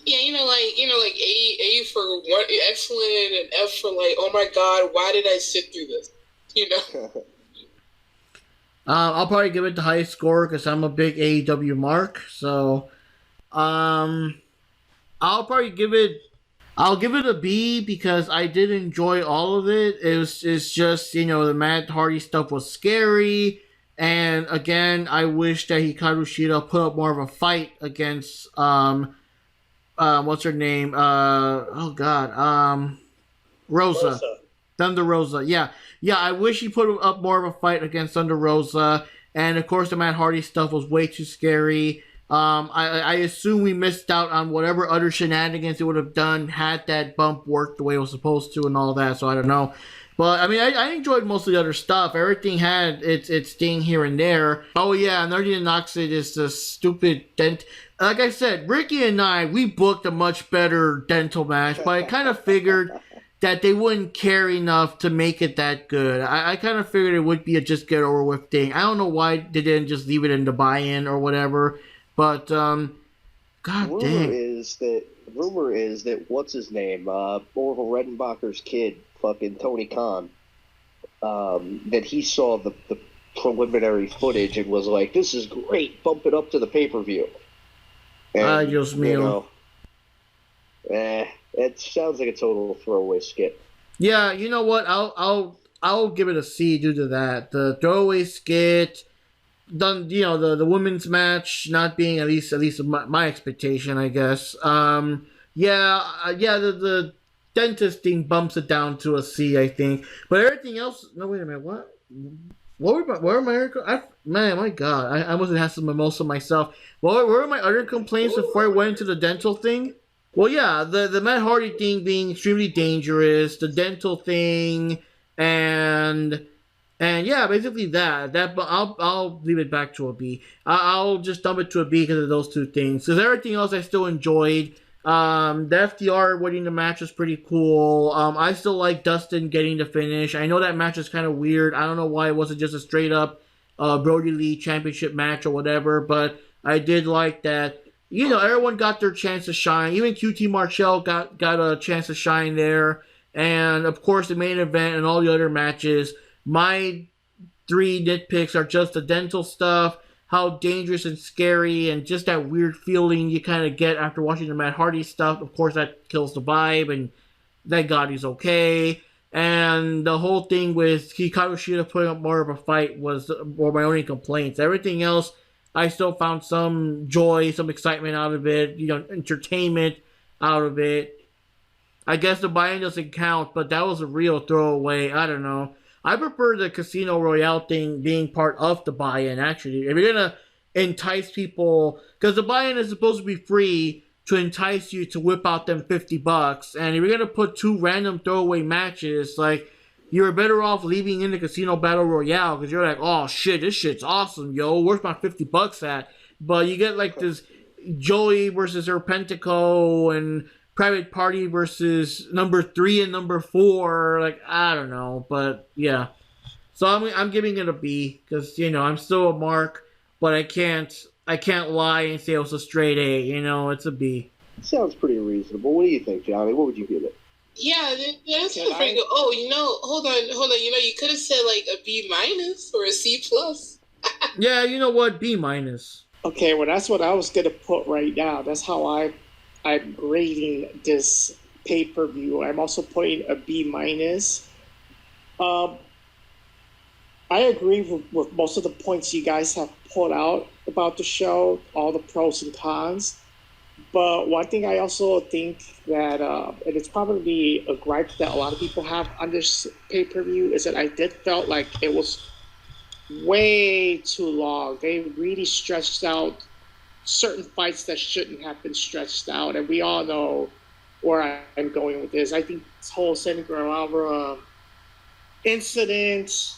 Yeah, A for one, excellent, and F for oh my god, why did I sit through this? I'll probably give it the highest score because I'm a big AEW mark. So, I'll give it a B because I did enjoy all of it. It's just, the Matt Hardy stuff was scary. And again, I wish that Hikaru Shida put up more of a fight against, what's her name? Rosa. Thunder Rosa. Yeah, I wish he put up more of a fight against Thunder Rosa. And of course, the Matt Hardy stuff was way too scary. I assume we missed out on whatever other shenanigans it would have done had that bump worked the way it was supposed to and all that. So I don't know. But I mean, I enjoyed most of the other stuff. Everything had its thing here and there. Oh yeah, another thing that knocks it is the stupid dent. Like I said, Ricky and I, we booked a much better dental match, but I kind of figured that they wouldn't care enough to make it that good. I kind of figured it would be a just get over with thing. I don't know why they didn't just leave it in the buy-in or whatever, but god dang. Rumor is that what's his name, Orville Redenbacher's kid, fucking Tony Khan, that he saw the preliminary footage and was like, "This is great, bump it up to the pay-per-view." And, Dios mío. It sounds like a total throwaway skit. Yeah, you know what? I'll give it a C due to that. The throwaway skit, done. You know, the women's match not being at least my expectation, I guess. The dentist thing bumps it down to a C, I think. But everything else. No, wait a minute. What? Where am I? My God, I must have had some mimosa myself. What were my other complaints before I went into the dental thing? Well, yeah, the Matt Hardy thing being extremely dangerous, the dental thing, and yeah, basically that. But I'll leave it back to a B. I'll just dump it to a B because of those two things. Because everything else I still enjoyed. The FDR winning the match was pretty cool. I still like Dustin getting the finish. I know that match is kind of weird. I don't know why it wasn't just a straight up Brody Lee championship match or whatever, but I did like that. You know, everyone got their chance to shine. Even QT Marshall got a chance to shine there. And, of course, the main event and all the other matches. My 3 nitpicks are just the dental stuff, how dangerous and scary, and just that weird feeling you kind of get after watching the Matt Hardy stuff. Of course, that kills the vibe, and thank God he's okay. And the whole thing with Hikaru Shida putting up more of a fight were my only complaints. Everything else, I still found some joy, some excitement out of it, you know, entertainment out of it. I guess the buy-in doesn't count, but that was a real throwaway. I don't know. I prefer the Casino Royale thing being part of the buy-in, actually. If you're going to entice people, because the buy-in is supposed to be free to entice you to whip out them $50. And if you're going to put 2 random throwaway matches, like, you're better off leaving in the Casino Battle Royale, because you're like, oh shit, this shit's awesome, yo. Where's my $50 at? But you get like this Joey versus Serpentico and Private Party versus number 3 and number 4. Like, I don't know, but yeah. So I'm giving it a B because, you know, I'm still a Mark, but I can't lie and say it was a straight A. You know, it's a B. Sounds pretty reasonable. What do you think, Johnny? What would you give it? Yeah, that's pretty good. Oh, you know, hold on. You know, you could have said like a B- or a C+. Yeah, you know what? B-. Okay, well, that's what I was going to put right now. That's how I'm grading this pay-per-view. I'm also putting a B-. I agree with most of the points you guys have put out about the show, all the pros and cons. But one thing I also think that, and it's probably a gripe that a lot of people have on this pay-per-view, is that I did felt like it was way too long. They really stretched out certain fights that shouldn't have been stretched out, and we all know where I'm going with this. I think this whole Sammy Guevara incident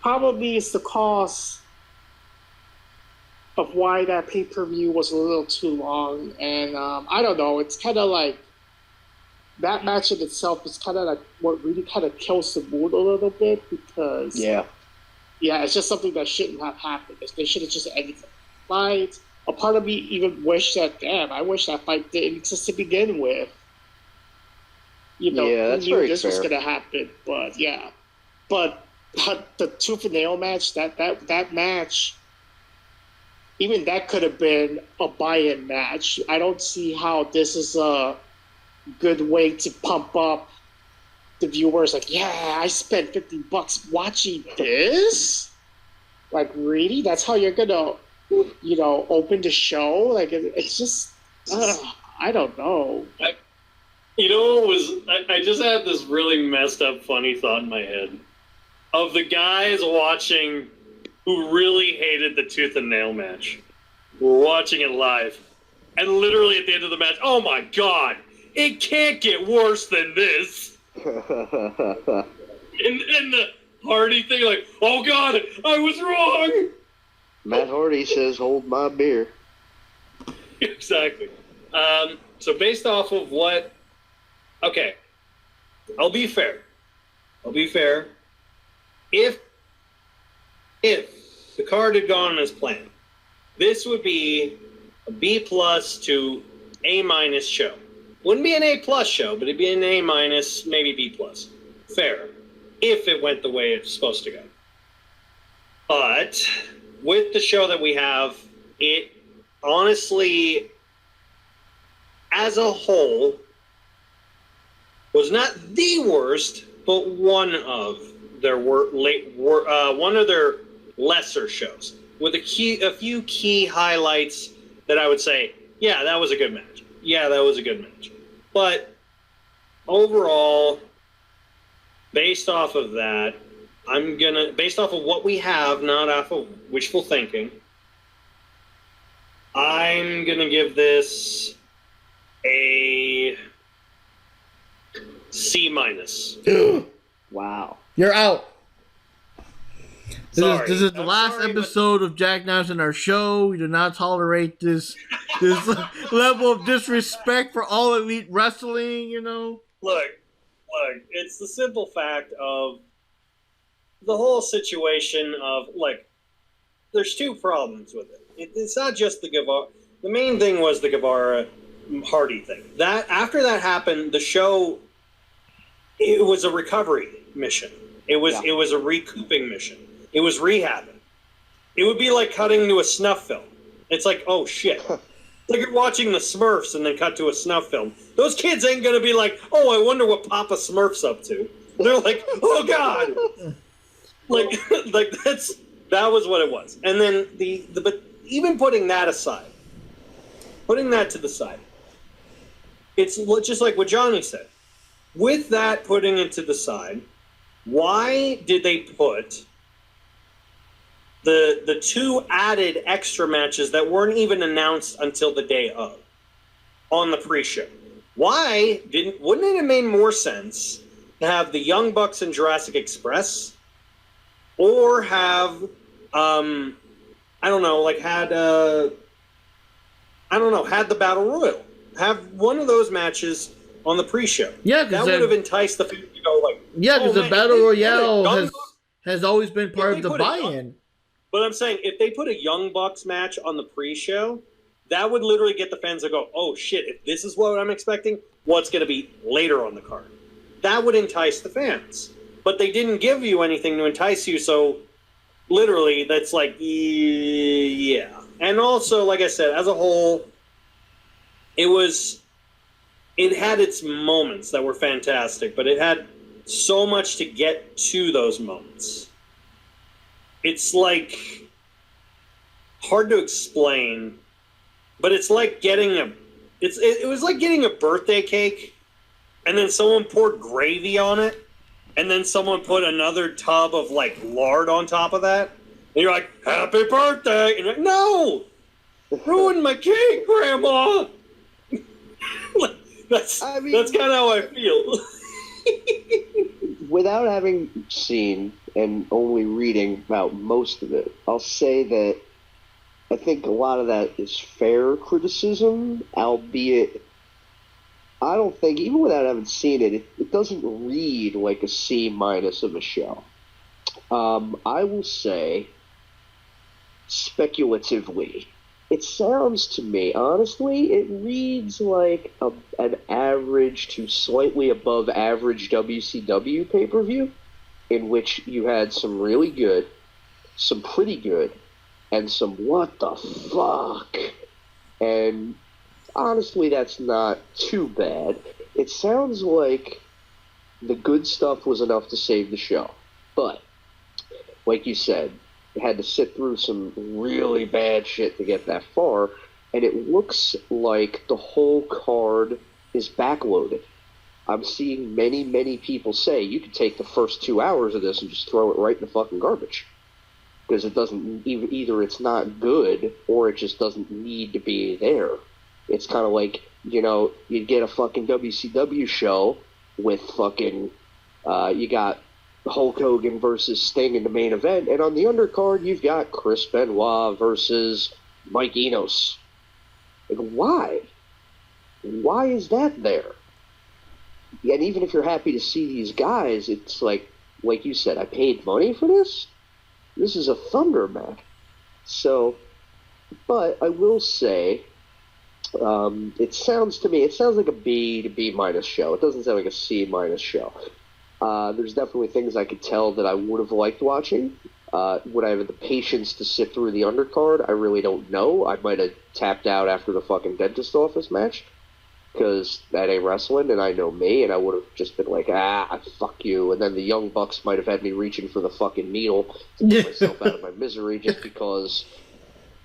probably is the cause of why that pay-per-view was a little too long. And I don't know, it's kind of like that match in itself is kind of like what really kind of kills the mood a little bit, because yeah, it's just something that shouldn't have happened. They should have just ended the fight. A part of me even wished that, I wish that fight didn't exist to begin with. You know, yeah, that's who knew very this fair. was going to happen, but yeah. But the tooth and nail match, that match, even that could have been a buy-in match. I don't see how this is a good way to pump up the viewers. Like, yeah, I spent $50 watching this. Like, really? That's how you're gonna, you know, open the show? Like, it's just, I don't know. You know what was? I just had this really messed up, funny thought in my head of the guys watching who really hated the tooth and nail match. We're watching it live, and literally at the end of the match, oh my god, it can't get worse than this. And the Hardy thing, like, oh god, I was wrong. Matt Hardy says, "Hold my beer." Exactly. So based off of what? Okay, I'll be fair. If the card had gone as planned, this would be a B plus to A minus show. Wouldn't be an A plus show, but it'd be an A minus, maybe B plus. Fair. If it went the way it's supposed to go. But with the show that we have, it honestly, as a whole, was not the worst, but one of their one of their lesser shows, with a few key highlights that I would say, yeah, that was a good match. But overall, based off of that, based off of what we have, not off of wishful thinking, I'm gonna give this a C minus. Wow. You're out. Sorry. This is the I'm last sorry, episode of Jack Knives in our show. We do not tolerate this level of disrespect for all elite wrestling, you know. Look, it's the simple fact of the whole situation of, like, there's two problems with it. It's not just the Guevara. The main thing was the Guevara Hardy thing. That after that happened, the show, it was a recovery mission. It was a recouping mission. It was rehabbing. It would be like cutting to a snuff film. It's like, oh shit. It's like you're watching the Smurfs and then cut to a snuff film. Those kids ain't gonna be like, oh, I wonder what Papa Smurf's up to. They're like, oh god. like that was what it was. And then but even putting that to the side, it's just like what Johnny said. With that putting it to the side, why did they put the two added extra matches that weren't even announced until the day of on the pre-show? Wouldn't it have made more sense to have the Young Bucks and Jurassic Express, or have had the Battle Royal, have one of those matches on the pre-show? Yeah, that would have enticed the fans to go like, because the Battle Royale has always been part of the put buy-in. But I'm saying, if they put a Young Bucks match on the pre-show, that would literally get the fans to go, oh shit, if this is what I'm expecting, what's going to be later on the card? That would entice the fans. But they didn't give you anything to entice you, so literally that's like, yeah. And also, like I said, as a whole, it had its moments that were fantastic, but it had so much to get to those moments. It's like hard to explain, but it's like it was like getting a birthday cake, and then someone poured gravy on it, and then someone put another tub of like lard on top of that, and you're like, happy birthday, and you're like, no, ruined my cake, Grandma. That's kind of how I feel. Without having seen and only reading about most of it, I'll say that I think a lot of that is fair criticism, albeit I don't think, even without having seen it, it doesn't read like a C minus of a show. I will say, speculatively, it sounds to me, honestly, it reads like an average to slightly above average WCW pay-per-view, in which you had some really good, some pretty good, and some what the fuck. And honestly, that's not too bad. It sounds like the good stuff was enough to save the show. But, like you said, it had to sit through some really bad shit to get that far, and it looks like the whole card is backloaded. I'm seeing many, many people say you could take the first 2 hours of this and just throw it right in the fucking garbage. Because it doesn't, either it's not good, or it just doesn't need to be there. It's kind of like, you'd get a fucking WCW show, with fucking, you got Hulk Hogan versus Sting in the main event, and on the undercard, you've got Chris Benoit versus Mike Enos. Like, why? Why is that there? And even if you're happy to see these guys, it's like you said, I paid money for this? This is a Thunder match. So, but I will say, it sounds like a B to B minus show. It doesn't sound like a C minus show. There's definitely things I could tell that I would have liked watching. Would I have the patience to sit through the undercard? I really don't know. I might have tapped out after the fucking dentist office match, because that ain't wrestling, and I know me, and I would have just been like, fuck you. And then the Young Bucks might have had me reaching for the fucking needle to get myself out of my misery, just because,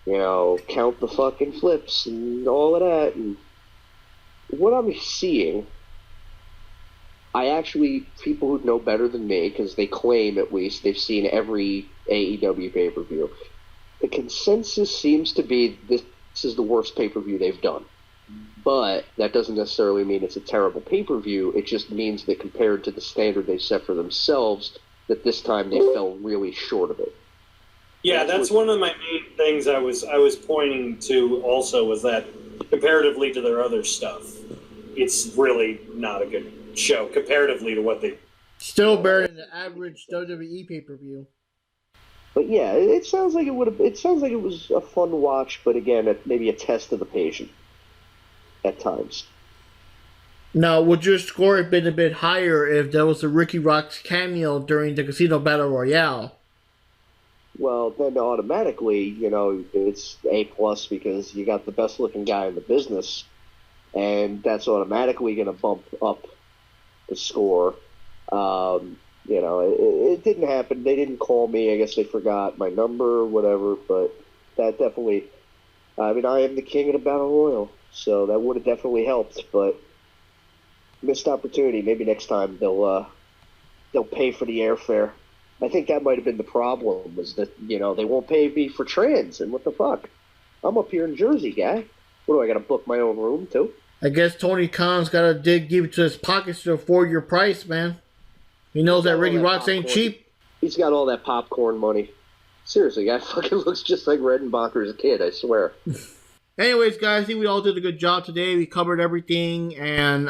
count the fucking flips and all of that. And what I'm seeing, people who know better than me, because they claim at least they've seen every AEW pay-per-view, the consensus seems to be this is the worst pay-per-view they've done. But that doesn't necessarily mean it's a terrible pay-per-view. It just means that compared to the standard they set for themselves, that this time they fell really short of it. Yeah, that's one of my main things I was pointing to also, was that comparatively to their other stuff, it's really not a good show comparatively to what they... Still better than the average WWE pay-per-view. But yeah, it sounds like it was a fun watch, but again, maybe a test of the patient at times. Now, would your score have been a bit higher if there was a Ricky Rock's cameo during the Casino Battle Royale? Well, then automatically, it's A+ because you got the best looking guy in the business, and that's automatically going to bump up the score. It didn't happen. They didn't call me. I guess they forgot my number or whatever, but that definitely, I am the king of the Battle Royal. So that would have definitely helped, but missed opportunity. Maybe next time they'll pay for the airfare. I think that might have been the problem, was that, they won't pay me for trans, and what the fuck? I'm up here in Jersey, guy. What do I got to book my own room too? I guess Tony Khan's got to dig deep into his pockets to afford your price, man. He knows that Ricky Rock's ain't cheap. He's got all that popcorn money. Seriously, guy fucking looks just like Redenbacher as a kid, I swear. Anyways, guys, I think we all did a good job today. We covered everything, and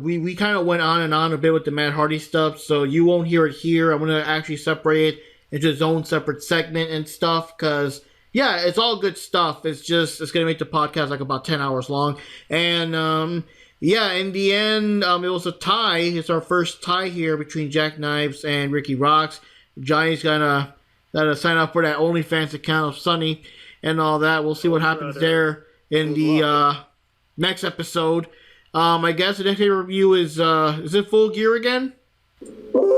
we kind of went on and on a bit with the Matt Hardy stuff, so you won't hear it here. I'm going to actually separate it into its own separate segment and stuff, because, yeah, it's all good stuff. It's going to make the podcast like about 10 hours long, and, in the end, it was a tie. It's our first tie here between Jack Knives and Ricky Rocks. Johnny's got to sign up for that OnlyFans account of Sonny and all that. We'll see what happens there in the next episode. I guess the next review is it Full Gear again?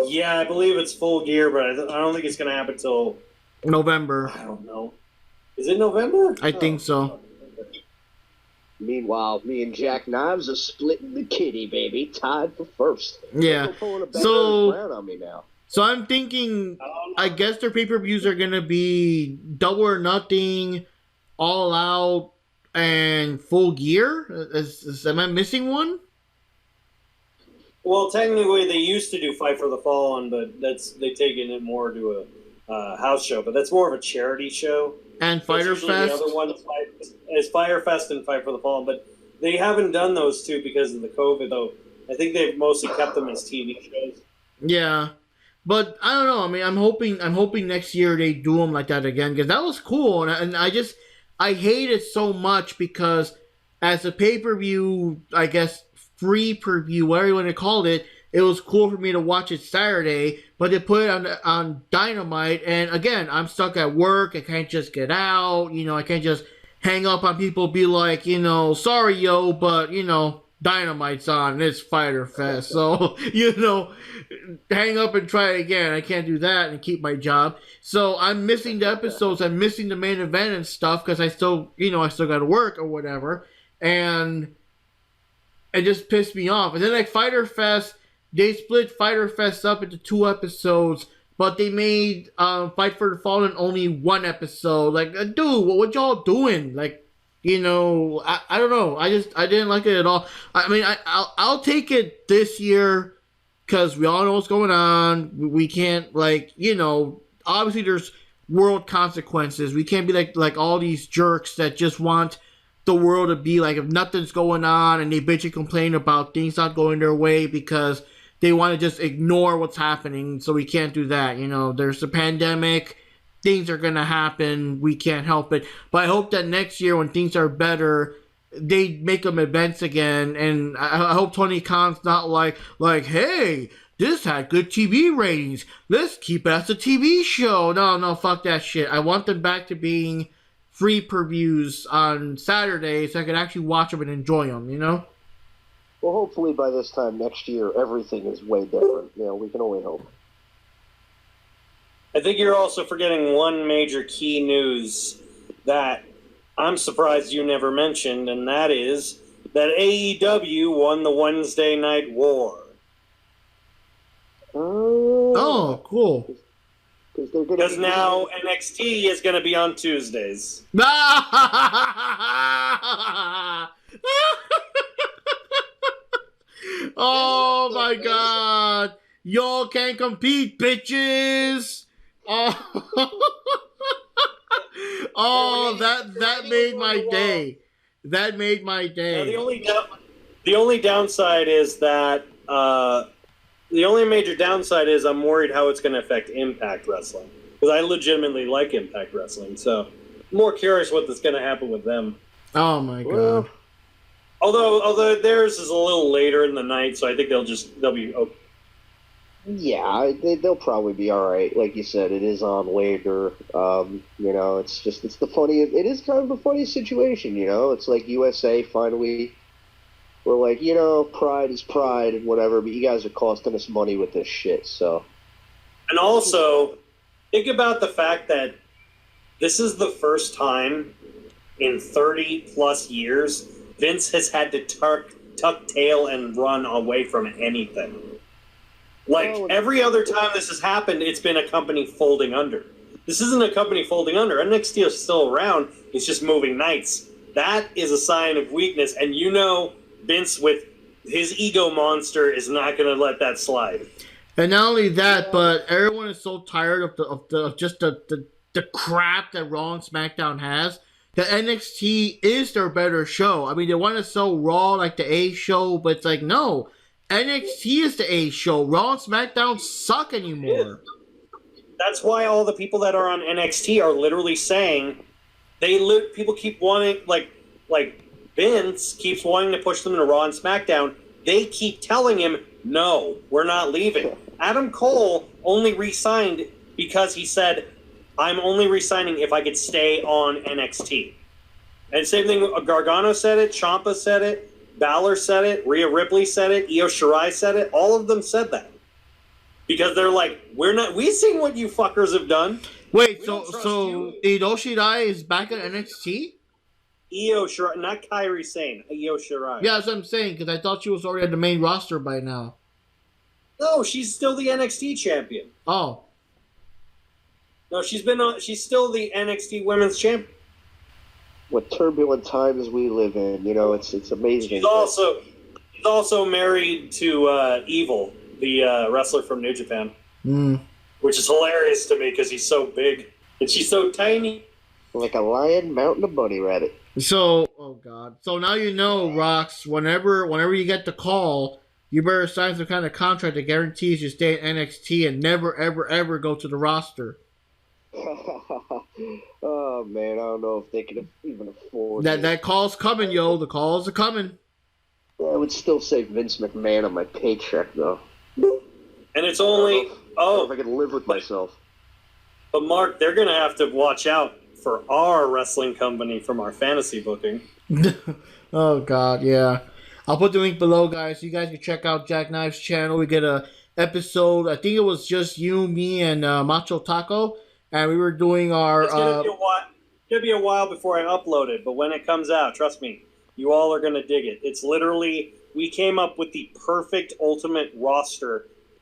Yeah, I believe it's Full Gear, but I don't think it's going to happen till November. I don't know. Is it November? I think so. Meanwhile, me and Jack Knives are splitting the kitty, baby. Tied for first. Yeah. So on me now. So I'm thinking, I guess their pay-per-views are going to be Double or Nothing, All Out, and Full Gear? Am I missing one? Well, technically they used to do Fight for the Fallen, but they've taken it more to a house show. But that's more of a charity show. And Fyter Fest? The other one is Fyter Fest and Fight for the Fallen, but they haven't done those two because of the COVID, though. I think they've mostly kept them as TV shows. Yeah. But I don't know. I'm hoping next year they do them like that again, because that was cool, and I hate it so much because as a pay-per-view, I guess free per-view, whatever you want to call it, it was cool for me to watch it Saturday, but they put it on Dynamite, and again, I'm stuck at work. I can't just get out. I can't just hang up on people, be like, sorry, yo, but Dynamite's on, and it's Fyter Fest, so hang up and try again. I can't do that and keep my job. So I'm missing the episodes. I'm missing the main event and stuff because I still got to work or whatever, and it just pissed me off. And then like Fyter Fest, they split Fyter Fest up into 2 episodes, but they made Fight for the Fallen only 1 episode. Like, dude, what y'all doing? Like, you know, I don't know. I didn't like it at all. I mean, I'll take it this year because we all know what's going on. We can't, like, you know, obviously there's world consequences. We can't be like all these jerks that just want the world to be like if nothing's going on and they bitch and complain about things not going their way because they want to just ignore what's happening. So we can't do that. You know, there's a pandemic. Things are going to happen. We can't help it. But I hope that next year when things are better, they make them events again. And I hope Tony Khan's not like, hey, this had good TV ratings. Let's keep it as a TV show. No, fuck that shit. I want them back to being free previews on Saturdays so I can actually watch them and enjoy them, you know? Well, hopefully by this time next year, everything is way different. You know, we can only hope. I think you're also forgetting one major key news that I'm surprised you never mentioned, and that is that AEW won the Wednesday Night War. Oh, cool. Because now NXT is going to be on Tuesdays. Oh my god. Y'all can't compete, bitches. Oh, that made my day. That made my day. Now, the only downside is that the only major downside is I'm worried how it's going to affect Impact Wrestling, because I legitimately like Impact Wrestling. So I'm more curious what's going to happen with them. Oh my god. Well, although theirs is a little later in the night, so I think they'll be okay. yeah, they'll probably be all right. Like you said, it is on later. You know, it's the funny. It is kind of a funny situation. You know, it's like USA finally. We're like, you know, pride is pride and whatever, but you guys are costing us money with this shit. So. And also, think about the fact that this is the first time in 30 plus years Vince has had to tuck tail and run away from anything. Like, every other time this has happened, it's been a company folding under. This isn't a company folding under. NXT is still around. It's just moving nights. That is a sign of weakness. And you know Vince, with his ego monster, is not going to let that slide. And not only that, but everyone is so tired of the crap that Raw and SmackDown has. The NXT is their better show. I mean, they want to sell Raw like the A show, but it's like, no. NXT is the A show. Raw and SmackDown suck anymore. That's why all the people that are on NXT are literally saying people keep wanting, like Vince keeps wanting to push them to Raw and SmackDown. They keep telling him, no, we're not leaving. Adam Cole only re-signed because he said, I'm only re-signing if I could stay on NXT. And same thing, Gargano said it, Ciampa said it, Balor said it, Rhea Ripley said it, Io Shirai said it. All of them said that. Because they're like, we've seen what you fuckers have done. Wait, so Io Shirai is back at NXT? Io Shirai, not Kairi Sane, Io Shirai. Yeah, that's what I'm saying, because I thought she was already at the main roster by now. No, she's still the NXT champion. Oh. No, she's still the NXT Women's Champion. What turbulent times we live in, you know, it's amazing. She's also married to Evil, the wrestler from New Japan. Which is hilarious to me because he's so big and she's so tiny. Like a lion mounting a bunny rabbit. So, oh god. So now you know, Rox, whenever you get the call, you better sign some kind of contract that guarantees you stay at NXT and never, ever, ever go to the roster. Oh man, I don't know if they can even afford that call's coming, yo. The calls are coming. I would still say Vince McMahon on my paycheck, though. And it's only I don't know if I can live with myself. But Mark, they're gonna have to watch out for our wrestling company from our fantasy booking. Oh god, yeah. I'll put the link below, guys. So you guys can check out Jackknife's channel. We get a episode. I think it was just you, me, and Macho Taco, and we were doing our. It's gonna be a while before I upload it, but when it comes out, trust me, you all are gonna dig it. It's literally, we came up with the perfect ultimate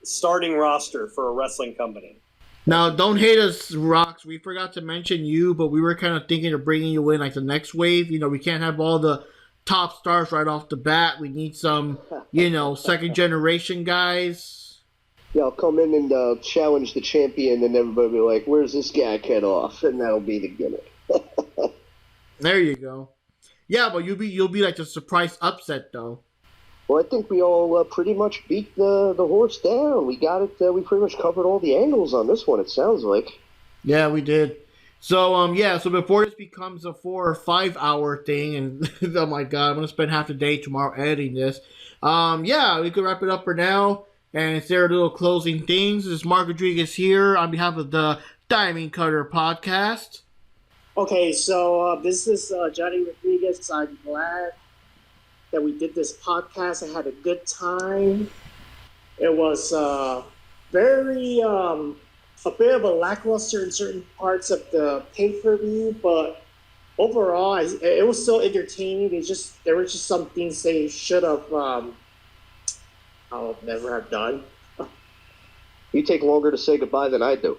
starting roster for a wrestling company. Now, don't hate us, Rocks. We forgot to mention you, but we were kind of thinking of bringing you in like the next wave. You know, we can't have all the top stars right off the bat. We need some, second generation guys. Yeah, I'll come in and challenge the champion, and everybody will be like, "Where's this guy cut off?" And that'll be the gimmick. There you go. Yeah, but you'll be like the surprise upset though. Well, I think we all pretty much beat the horse down. We got it. We pretty much covered all the angles on this one. It sounds like. Yeah, we did. So so before this becomes a 4 or 5 hour thing, and oh my god, I'm gonna spend half the day tomorrow editing this. We could wrap it up for now. And say our little closing things. This is Mark Rodriguez here on behalf of the Diamond Cutter podcast. Okay, so this is Johnny Rodriguez. I'm glad that we did this podcast. I had a good time. It was very a bit of a lackluster in certain parts of the pay-per-view, but overall, it was still entertaining. There were just some things they should have I'll never have done. You take longer to say goodbye than I do.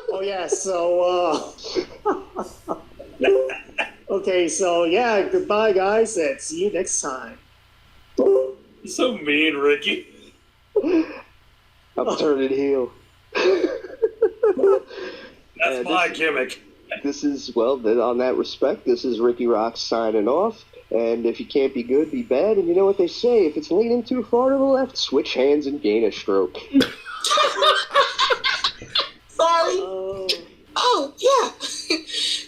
Oh yeah, so okay, so yeah, goodbye guys, and see you next time. You're so mean, Ricky. I'm turning heel. That's my gimmick. This is, on that respect, this is Ricky Rock signing off. And if you can't be good, be bad. And you know what they say, if it's leaning too far to the left, switch hands and gain a stroke. Sorry. Oh, yeah.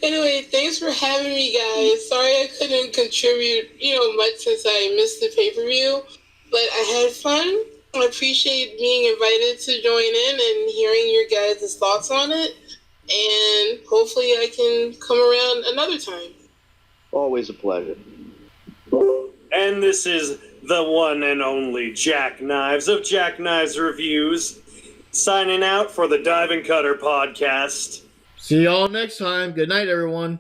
Anyway, thanks for having me, guys. Sorry I couldn't contribute, much since I missed the pay-per-view. But I had fun. I appreciate being invited to join in and hearing your guys' thoughts on it. And hopefully I can come around another time. Always a pleasure. And this is the one and only Jack Knives of Jack Knives Reviews, signing out for the Dive and Cutter podcast. See y'all next time. Good night, everyone.